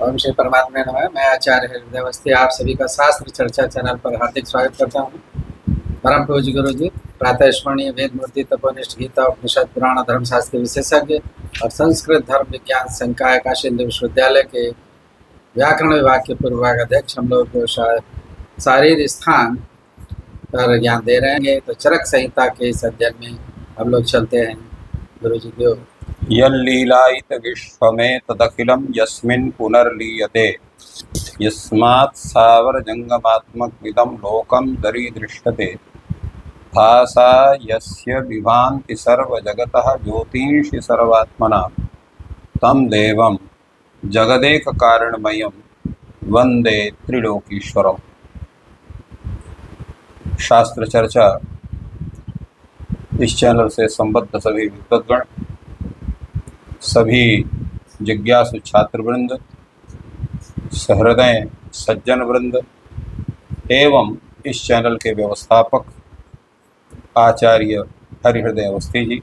ओम श्री परमात्मा नमः। मैं आचार्य हृदय अवस्थी आप सभी का शास्त्र चर्चा चैनल पर हार्दिक स्वागत करता हूँ। परम पूज्य गुरु जी प्रातः स्मरणीय वेद मूर्ति तपोनिष्ठ गीता उपनिषद पुराण धर्मशास्त्र के विशेषज्ञ और संस्कृत धर्म विज्ञान संकाय काशी हिंदू विश्वविद्यालय के व्याकरण विभाग के पूर्व विभागाध्यक्ष हम लोग को शारीर स्थान पर ज्ञान दे रहे हैं। तो चरक संहिता के इस अध्ययन में हम लोग चलते हैं। गुरु जी देव यल्लीलायित विश्वमे तदखिलं यस्मिन् पुनर्लीयते यस्मात् सावरजंगमात्मकमिदं लोकं दरीदृश्यते भासा यस्य विभान्ति सर्वजगतः ज्योतिषि सर्वात्मना तं देवं जगदेककारणमयं वंदे त्रिलोकीश्वरम्। शास्त्र चर्चा इस चैनल से संबद्ध सभी विद्वद्गण, सभी जिज्ञासु छात्रवृंद, सहृदय सज्जन वृंद एवं इस चैनल के व्यवस्थापक आचार्य हरिहृदय अवस्थी जी,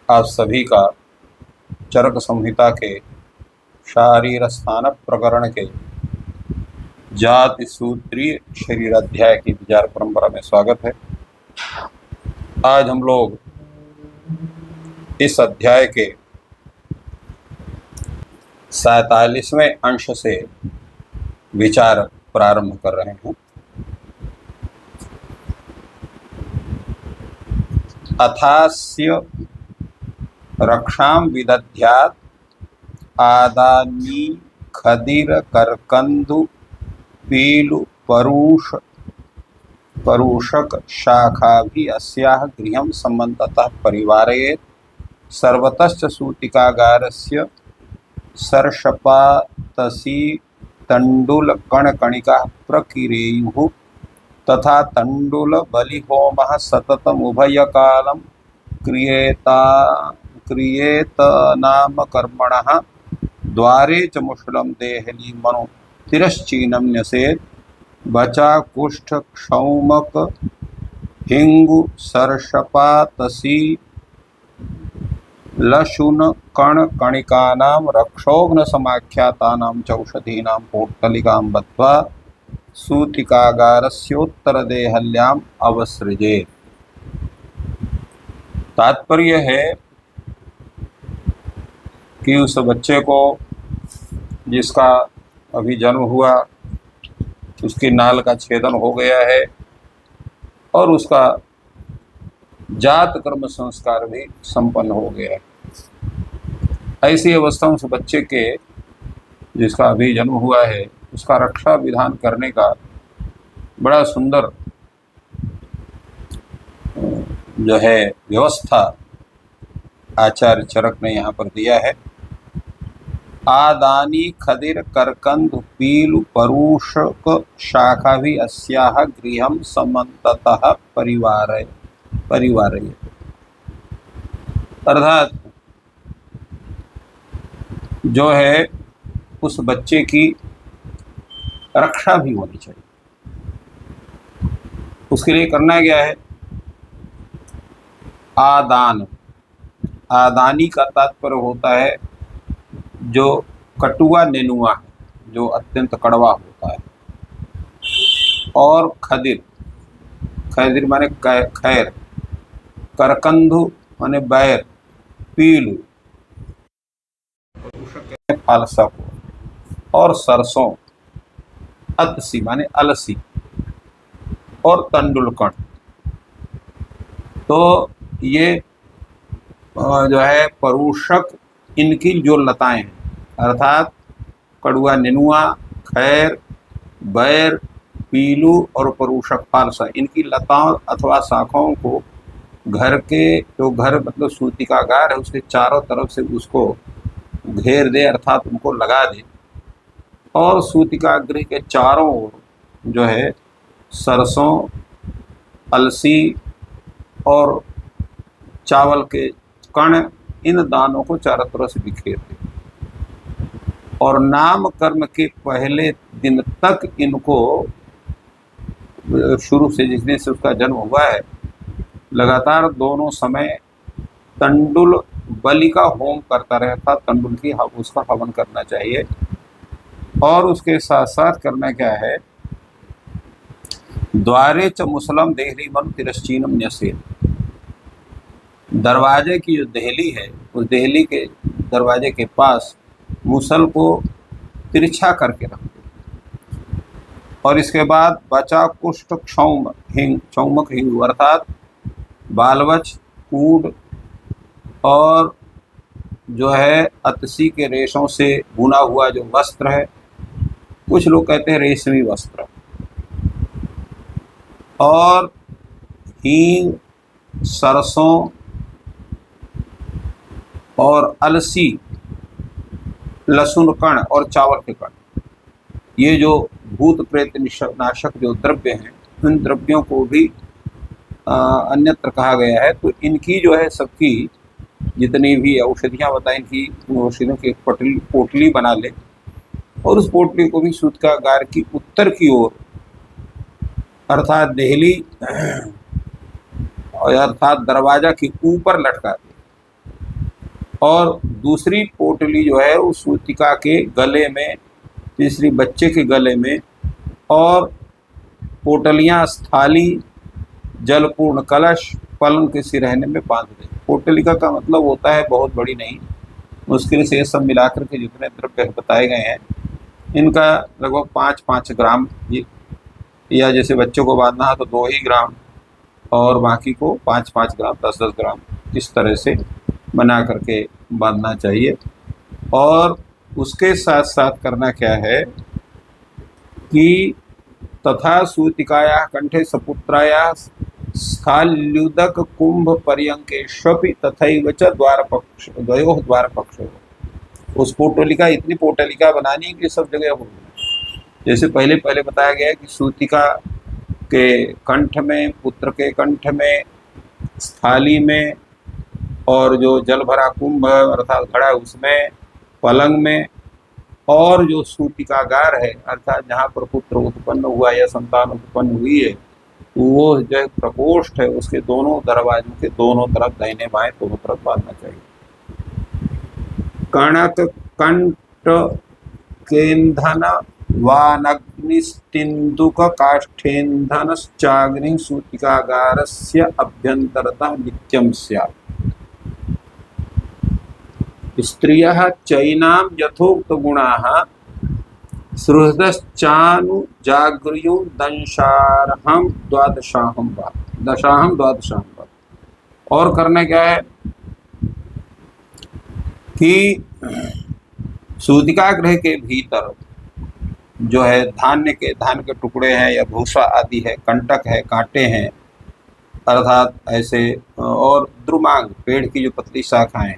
आप सभी का चरक संहिता के शारीर स्थान प्रकरण के जाति सूत्रीय शरीर अध्याय की विचार परंपरा में स्वागत है। आज हम लोग इस अध्याय के 47वें अंश से विचार प्रारंभ कर रहे हैं। अथास्य रक्षां विदध्यात् आदानी खदिर करकंदु पीलु परूषक शाखा भी अस्याः गृहं सम्बन्धतः परिवारयेत् सर्वतश्च सूतिकागारस्य सर्षपातसी तण्डुलकणकणिकाः प्रकिरेयुः तथा तण्डुलबलिहोमः सततमुभयकालं क्रियेत नाम कर्मणः द्वारे च मुष्लं देहली मनो तिरश्चीनं न्यसेत् बचा कुष्ठ क्षौमक हिंगु सर्षपातसी लशुन कण कणिकानां रक्षोघ्न समाख्यातानां चौषधीनां पोट्टलिकां बद्ध्वा सूतिकागारस्योत्तर देहल्याम् अवसृजेत्। तात्पर्य है कि उस बच्चे को जिसका अभी जन्म हुआ, उसकी नाल का छेदन हो गया है और उसका जात कर्म संस्कार भी संपन्न हो गया है। ऐसी अवस्था उस बच्चे के जिसका अभी जन्म हुआ है उसका रक्षा विधान करने का बड़ा सुंदर जो है व्यवस्था आचार्य चरक ने यहाँ पर दिया है। आदानी खदिर करकंद पीलु परूषक शाखा भी अस्याः गृहं सम्बन्धतः परिवारय अर्थात जो है उस बच्चे की रक्षा भी होनी चाहिए। उसके लिए करना क्या है? आदान, आदानी का तात्पर्य होता है जो कटुआ नेनुआ है, जो अत्यंत कड़वा होता है, और खदिर, खदिर माने खैर, करकंधु माने बैर, पीलू फालसा को, और सरसों, अतसी माने अलसी, और तंडुलकण। तो ये जो है परूषक, इनकी जो लताएं हैं अर्थात कड़ुआ नेनुआ, खैर, बैर, पीलू और परूषक फालसा, इनकी लताओं अथवा शाखाओं को घर के, जो घर मतलब सूतिकागार है उसके चारों तरफ से उसको घेर दे, अर्थात उनको लगा दे, और सूतिकागृह के चारों ओर जो है सरसों, अलसी और चावल के कण, इन दानों को चारों तरफ से बिखेर दे, और नाम कर्म के पहले दिन तक इनको, शुरू से जिस दिन से उसका जन्म हुआ है, लगातार दोनों समय तंडुल बलि का होम करता रहता, तंडुल की उसका हवन करना चाहिए। और उसके साथ साथ करना क्या है, द्वारे च मुसलम देहली मनु तिरश्चीनम न्यसेन, दरवाजे की जो देहली है उस देहली के दरवाजे के पास मुसल को तिरछा करके रख दो। और इसके बाद बचा कुष्ठ क्षौम हिंग, चौमक हिंग अर्थात बालवच, कूड और जो है अतसी के रेशों से बुना हुआ जो वस्त्र है, कुछ लोग कहते हैं रेशमी वस्त्र, और हींग, सरसों और अलसी, लहसुन कण और चावल के कण, ये जो भूत प्रेत नाशक जो द्रव्य हैं, इन द्रव्यों को भी अन्यत्र कहा गया है। तो इनकी जो है सबकी जितनी भी औषधियाँ बताएं कि औषधियों की एक पोटली बना ले, और उस पोटली को भी सूतकागार की उत्तर की ओर अर्थात देहली अर्थात दरवाजा के ऊपर लटका दे, और दूसरी पोटली जो है उस सूतिका के गले में, तीसरी बच्चे के गले में, और पोटलियाँ स्थाली, जलपूर्ण कलश पलंग के सिरहने में बांध दे। पोटलिका का मतलब होता है बहुत बड़ी नहीं, मुश्किल से ये सब मिलाकर के जितने द्रव्य बताए गए हैं इनका लगभग 5-5 ग्राम, या जैसे बच्चों को बांधना है तो 2 ही ग्राम, और बाकी को 5-5 ग्राम, 10-10 ग्राम, इस तरह से बना करके बांधना चाहिए। और उसके साथ साथ करना क्या है कि तथा सूतिकाया कंठे सपुत्राया स्थाल्युदक कुंभ पर्यंकेष्वपि तथैव च द्वारपक्ष द्वयोः द्वारपक्षोः, उस पोटलिका, इतनी पोटलिका बनानी है कि सब जगह हो। जैसे पहले बताया गया है कि सूतिका के कंठ में, पुत्र के कंठ में, स्थाली में, और जो जल भरा कुंभ अर्थात घड़ा उसमें, पलंग में, और जो सूतिकागार है अर्थात जहाँ पर पुत्र उत्पन्न हुआ या संतान उत्पन्न हुई है, वो जो प्रकोष्ठ है उसके दोनों दरवाजों के दोनों तरफ, दाहिने बाएं दोनों तरफ बांधना चाहिए। कणक कंठ केंधन वानग्निस्तिन्दुक काष्ठेन्धनश्चाग्नि सूतिकागारस्य अभ्यन्तरतः नित्यं स्यात्। स्त्रियः चैनां यथोक्त गुणाः सुहृदश्चानुजागृयुं दंशारहं द्वादशाहं वा। और करना क्या है कि सूतिका गृह के भीतर जो है धान के टुकड़े हैं या भूसा आदि है, कंटक है, कांटे हैं अर्थात ऐसे, और द्रुमांग पेड़ की जो पतली शाखाएं,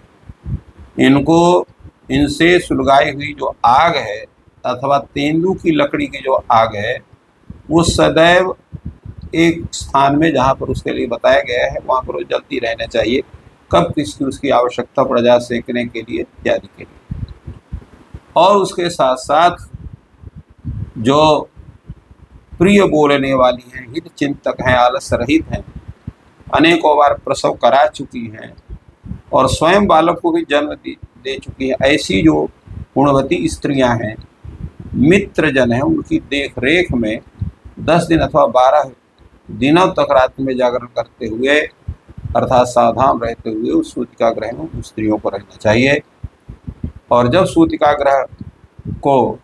इनसे सुलगाई हुई जो आग है अथवा तेंदू की लकड़ी की जो आग है, वो सदैव एक स्थान में जहाँ पर उसके लिए बताया गया है वहाँ पर वो जलती रहना चाहिए, कब किसकी उसकी आवश्यकता पड़ जाए सेकने के लिए इत्यादि के लिए। और उसके साथ साथ जो प्रिय बोलने वाली हैं, हित चिंतक हैं, आलस रहित हैं, अनेकों बार प्रसव करा चुकी हैं और स्वयं बालक को भी जन्म दे चुकी है, ऐसी जो गुणवती स्त्रियां हैं, मित्रजन हैं, उनकी देख रेख में 10 दिन अथवा 12 दिनों तक रात में जागरण करते हुए अर्थात सावधान रहते हुए उस सूतिका ग्रह में उन स्त्रियों को रहना चाहिए। और जब सूतिका ग्रह को,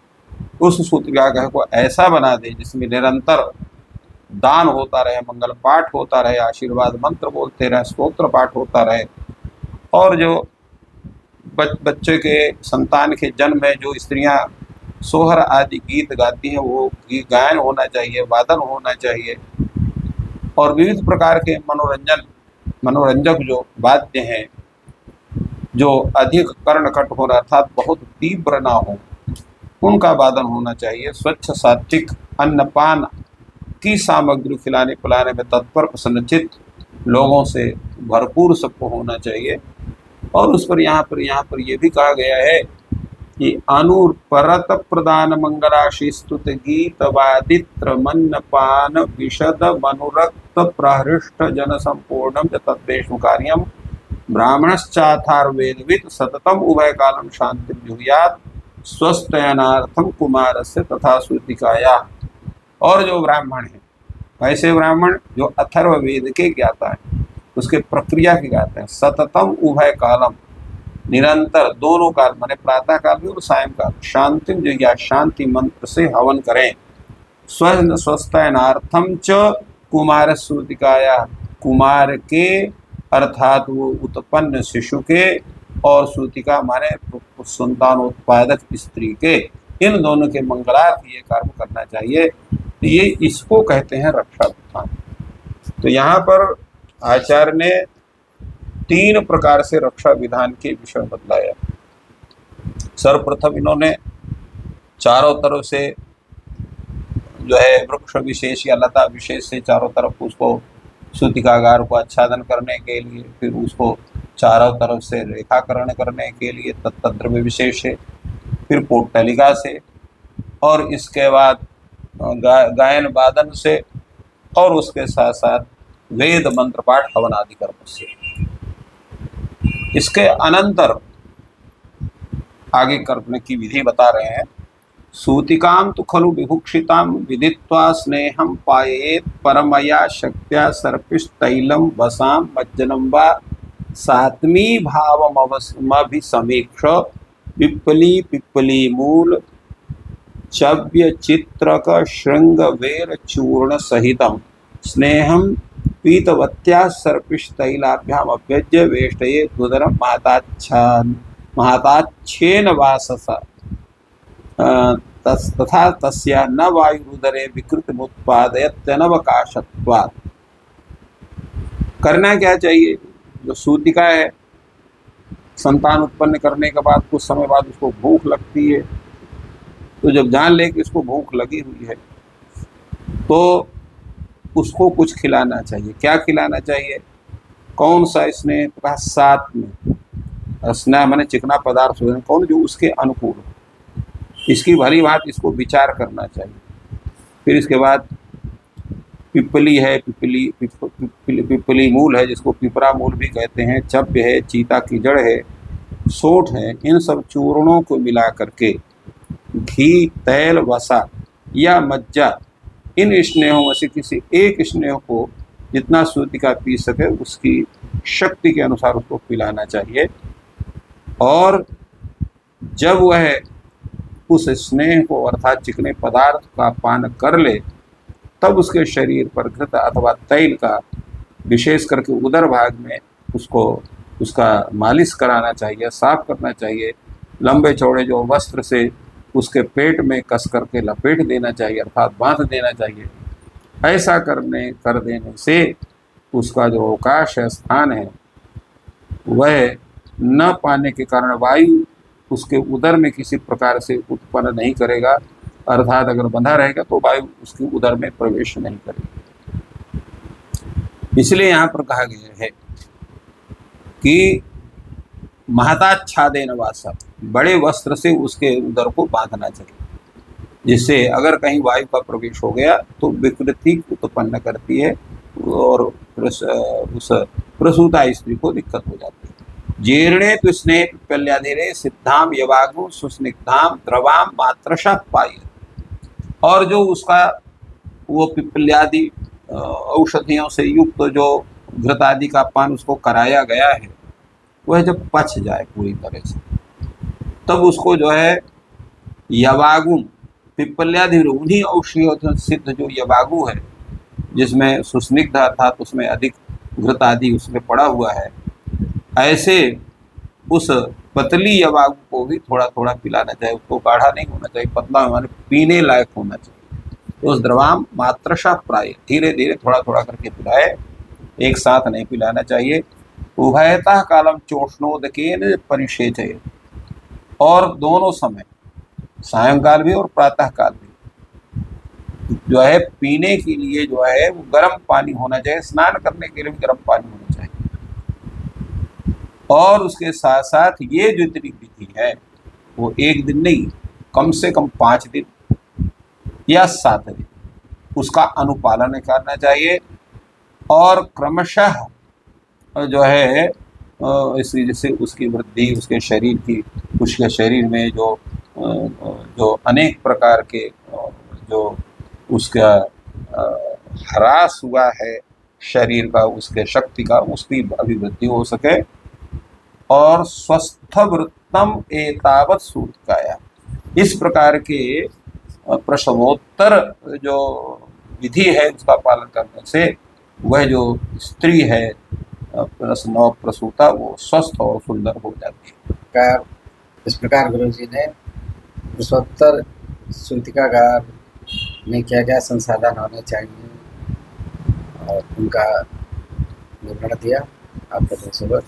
उस सूतिका ग्रह को ऐसा बना दे जिसमें निरंतर दान होता रहे, मंगल पाठ होता रहे, आशीर्वाद मंत्र बोलते रहे, स्तोत्र पाठ होता रहे, और जो बच्चे के संतान के जन्म में जो स्त्रियां सोहर आदि गीत गाती हैं वो गायन होना चाहिए, वादन होना चाहिए, और विविध प्रकार के मनोरंजक जो वाद्य हैं जो अधिक कर्णकट हो अर्थात बहुत तीव्र ना हो, उनका वादन होना चाहिए। स्वच्छ सात्विक अन्नपान की सामग्री खिलाने पिलाने में तत्पर प्रसन्नचित लोगों से भरपूर सबको होना चाहिए। और उस पर यहाँ पर ये भी कहा गया है कि अनुपरत प्रदान मंगलाशी स्तुत गीत वादित्र मन्नपान विशद मनुरक्त प्रहृष्ट जन संपूर्णम तत्वेषु कार्यम ब्राह्मणश्चाथार्वेदवित् सततम उभय कालम शांति जुहुयात् स्वस्तयनार्थम कुमारस्य तथा सूतिकाया। और जो ब्राह्मण है, ऐसे ब्राह्मण जो अथर्ववेद के ज्ञाता है, उसके प्रक्रिया के ज्ञाता है, सततम उभय कालम, निरंतर दोनों काल माने प्रातः काल भी और सायंकाल शांति जगह शांति मंत्र से हवन करें। स्वस्थयनार्थम च कुमार सूतिकाया, कुमार के अर्थात वो उत्पन्न शिशु के, और सूतिका माने संतान उत्पादक स्त्री के, इन दोनों के मंगलार्थ ये कर्म करना चाहिए। तो ये इसको कहते हैं रक्षा विधान। तो यहाँ पर आचार्य ने 3 प्रकार से रक्षा विधान के विषय बतलाया। सर्वप्रथम इन्होंने चारों तरफ से जो है वृक्ष विशेष या लता विशेष से चारों तरफ उसको सूतिकागार को आच्छादन करने के लिए, फिर उसको चारों तरफ से रेखाकरण करने के लिए तत्द्रव्य विशेष से, फिर पोटलिका से, और इसके बाद गायन वादन से, और उसके साथ साथ वेद मंत्र पाठ हवन आदि कर्म से। इसके अनंतर आगे करने की विधि बता रहे हैं। सूतिकाम तो खलु विभुक्षिताम विदित्वा स्नेहम पायेत परमया शक्त्या सर्पिष तैलम वसाम मज्जनम वा सात्मी भावमभिसमीक्ष पिप्पली पिप्पली मूल चव्य चित्रक श्रृंग वेर चूर्ण सहितम स्नेहम पीतवत्या सर्पिष तैलाभ्याम अभ्यज्य वेष्टये दुदरम महताच्छेन वाससा तथा तस्या न वायुरुदरे विकृतिमुत्पादयत्यनवकाशत्वात्। करना क्या चाहिए? जो सूतिका है, संतान उत्पन्न करने के बाद कुछ समय बाद उसको भूख लगती है, तो जब जान ले कि इसको भूख लगी हुई है तो उसको कुछ खिलाना चाहिए। क्या खिलाना चाहिए? कौन सा स्नेह? तथा साथ में स्नेह माने चिकना पदार्थ कौन जो उसके अनुकूल हो, इसकी भली बात इसको विचार करना चाहिए। फिर इसके बाद पिपली है, पिपली मूल है जिसको पिपरा मूल भी कहते हैं, चव्य है, चीता की जड़ है, सोठ है, इन सब चूर्णों को मिला करके घी, तेल, वसा या मज्जा, इन स्नेहों में से किसी एक स्नेह को जितना सूतिका पी सके उसकी शक्ति के अनुसार उसको पिलाना चाहिए। और जब वह उस स्नेह को अर्थात चिकने पदार्थ का पान कर ले तब उसके शरीर पर घृत अथवा तैल का विशेष करके उदर भाग में उसको उसका मालिश कराना चाहिए, साफ करना चाहिए। लंबे चौड़े जो वस्त्र से उसके पेट में कस करके लपेट देना चाहिए अर्थात बांध देना चाहिए। ऐसा कर देने से उसका जो अवकाश है, स्थान है, वह न पाने के कारण वायु उसके उदर में किसी प्रकार से उत्पन्न नहीं करेगा, अर्थात अगर बंधा रहेगा तो वायु उसके उदर में प्रवेश नहीं करेगी। इसलिए यहाँ पर कहा गया है कि महताच्छादेन वासा, बड़े वस्त्र से उसके उदर को बांधना चाहिए, जिससे अगर कहीं वायु का प्रवेश हो गया तो विकृति उत्पन्न करती है और उस प्रसूता स्त्री को दिक्कत हो जाती है। जीर्णे तो स्नेह पिप्पल्याधिरे सिद्धाम यवागु सुस्निग्धाम द्रवाम मात्रशः पाये। और जो उसका वो पिप्पल्यादि औषधियों से युक्त जो घृत आदि का पान उसको कराया गया है, वह जब पच जाए पूरी तरह से तब उसको जो है यवागु पिप्पल्यादि उन्हीं औषधियों सिद्ध जो यवागु है जिसमें सुस्निग्ध अर्थात उसमें अधिक घृत आदि उसमें पड़ा हुआ है, ऐसे उस पतली यवागु को भी थोड़ा थोड़ा पिलाना चाहिए। उसको गाढ़ा नहीं होना चाहिए, पतला माने पीने लायक होना चाहिए। तो उस द्रवाम मात्रशः प्राय, धीरे धीरे थोड़ा थोड़ा करके पिलाए, एक साथ नहीं पिलाना चाहिए। उभयतः कालम चोष्णोदकेन परिषेचयेत्, और दोनों समय सायंकाल भी और प्रातः काल भी जो है पीने के लिए जो है वो गर्म पानी होना चाहिए, स्नान करने के लिए भी गर्म पानी होना चाहिए। और उसके साथ साथ ये जो इतनी विधि है वो एक दिन नहीं, कम से कम 5 दिन या 7 दिन उसका अनुपालन करना चाहिए। और क्रमशः जो है इस जैसे उसकी वृद्धि, उसके शरीर की, उसके शरीर में जो जो अनेक प्रकार के जो उसका ह्रास हुआ है शरीर का, उसके शक्ति का, उसकी अभिवृद्धि हो सके। और स्वस्थ वृत्तम एतावत सूतकाया, इस प्रकार के प्रसवोत्तर जो विधि है उसका पालन करने से वह जो स्त्री है नव प्रसूता वो स्वस्थ और सुंदर हो जाती है। इस प्रकार गुरु जी ने प्रसवोत्तर सूतिकागार में क्या क्या संसाधन होने चाहिए और उनका विवरण दिया। आपका दिन शुभ हो।